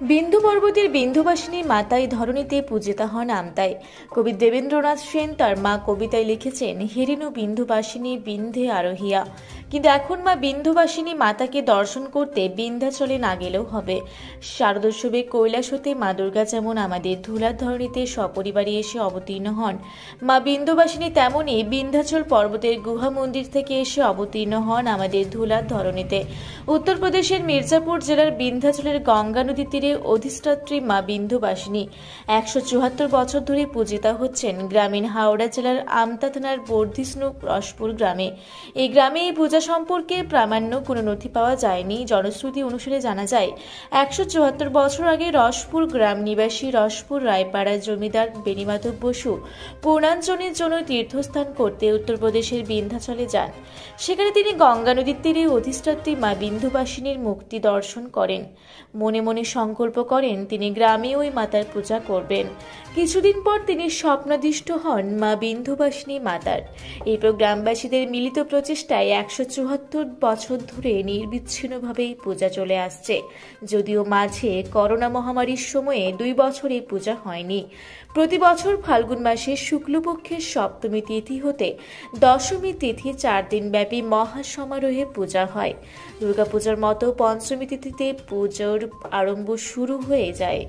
বিন্দু পর্বতের বিন্ধুবাসিনী মাতাই ধরণীতে পূজিতা হন আমতায়। কবি দেবেন্দ্রনাথ সেন তার মা কবিতায় লিখেছেন, হেরিনু বিন্ধুবাসিনী বিন্ধে আরোহিয়া। কিন্তু এখন মা বিন্ধুবাসিনী মাতাকে দর্শন করতে বিন্ধ্যাচলে না গেলেও হবে। শারদোৎসবে কৈলাস হতে মা দুর্গা যেমন আমাদের ধুলার ধরণীতে সপরিবারে এসে অবতীর্ণ হন, মা বিন্ধুবাসিনী তেমনই বিন্ধ্যাচল পর্বতের গুহা মন্দির থেকে এসে অবতীর্ণ হন আমাদের ধুলার ধরণীতে। উত্তরপ্রদেশের মির্জাপুর জেলার বিন্ধ্যাচলের গঙ্গা নদী তীরে অধিষ্ঠাত্রী মা বিন্ধুবাসিনী 174 বছর ধরে পূজিতা হচ্ছেন গ্রামীণ হাওড়া জেলার আমতা থানার বর্ধিষ্ণু রসপুর গ্রামে। এই গ্রামে এই পূজা সম্পর্কে প্রামাণ্য কোনো নথি পাওয়া যায়নি। জনশ্রুতি অনুসারে জানা যায়, 174 বছর আগে রসপুর গ্রাম নিবাসী রসপুর রায়পাড়ার জমিদার বেণীমাধব বসু পূর্ণাঞ্জনের জন্য তীর্থস্থান করতে উত্তরপ্রদেশের বিন্ধ্যাচলে যান। সেখানে তিনি গঙ্গা নদীর তীরে অধিষ্ঠাত্রী মা বিন্ধুবাসিনীর মুক্তি দর্শন করেন। মনে মনে সংকল্প করেন তিনি গ্রামে ওই মাতার পূজা করবেন। কিছুদিন পর তিনি স্বপ্নাদিষ্ট হন মা বিন্ধুবাসিনী মাতার। এরপর গ্রামবাসীদের মিলিত প্রচেষ্টায় 174 বছর ধরে নির্বিচ্ছিন্নভাবে পূজা চলে আসছে। যদিও মাঝে করোনা মহামারীর সময়ে 2 বছর এই পূজা হয়নি। প্রতি বছর ফাল্গুন মাসের শুক্লপক্ষের সপ্তমী তিথি হতে দশমী তিথি 4 দিন ব্যাপী মহাসমারোহে পূজা হয়। দুর্গাপূজার মতো পঞ্চমী তিথিতে পুজোর আরম্ভ শুরু হয়ে যায়।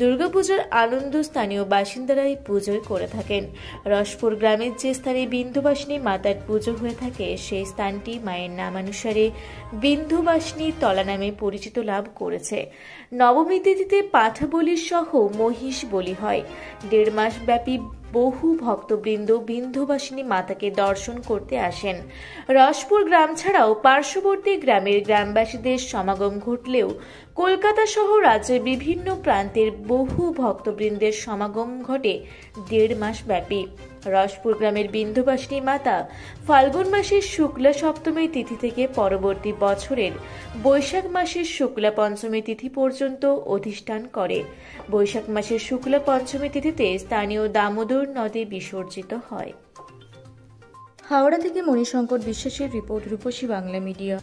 দুর্গাপূজার আনন্দ স্থানীয় বাসিন্দারাই পুজোয় করে থাকেন। রসপুর গ্রামের যে স্থানে বিন্ধুবাসিনী মাতার পুজো হয়ে থাকে, সেই স্থানটি মায়ের নামানুসারে বিন্ধুবাসিনী তলা নামে পরিচিত লাভ করেছে। নবমী তিথিতে পাঠা বলি সহ মহিষ বলি হয়। 1.5 মাস ব্যাপী বহু ভক্তবৃন্দ বিন্ধুবাসিনী মাতাকে দর্শন করতে আসেন। রসপুর গ্রাম ছাড়াও পার্শ্ববর্তী গ্রামের গ্রামবাসীদের সমাগম ঘটলেও কলকাতা সহ রাজ্যের বিভিন্ন প্রান্তের বহু ভক্তবৃন্দের সমাগম ঘটে 1.5 মাস ব্যাপী। রসপুর গ্রামের বিন্ধুবাসিনী মাতা ফাল্গুন মাসের শুক্লা সপ্তমী তিথি থেকে পরবর্তী বছরের বৈশাখ মাসের শুক্লা পঞ্চমী তিথি পর্যন্ত অধিষ্ঠান করে। বৈশাখ মাসের শুক্লা পঞ্চমী তিথিতে স্থানীয় দামোদর নদে বিসর্জিত হয়। হাওড়া থেকে মণিশঙ্কর বিশ্বাসের রিপোর্ট, রূপসী বাংলা মিডিয়া।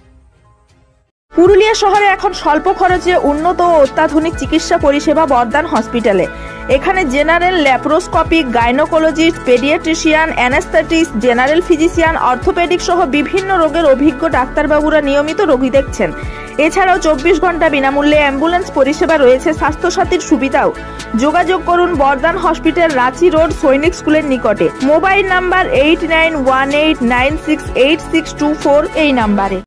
পুরুলিয়া শহরে এখন স্বল্প খরচে উন্নত ও অত্যাধুনিক চিকিৎসা পরিষেবা বর্দান হসপিটালে। এখানে general, laparoscopic, gynaecologist, paediatrician, anaesthetist, general physician, orthopaedic সহ বিভিন্ন রোগের অভিজ্ঞ ডাক্তারবাবুরা নিয়মিত রোগী দেখছেন। এছাড়াও 24 ঘন্টা বিনামূল্যে অ্যাম্বুলেন্স পরিষেবা রয়েছে। স্বাস্থ্যসাথীর সুবিধাও। যোগাযোগ করুন বর্দান হসপিটাল, রাঁচি রোড, সৈনিক স্কুলের নিকটে। মোবাইল নাম্বার 8918968624 এই নাম্বারে।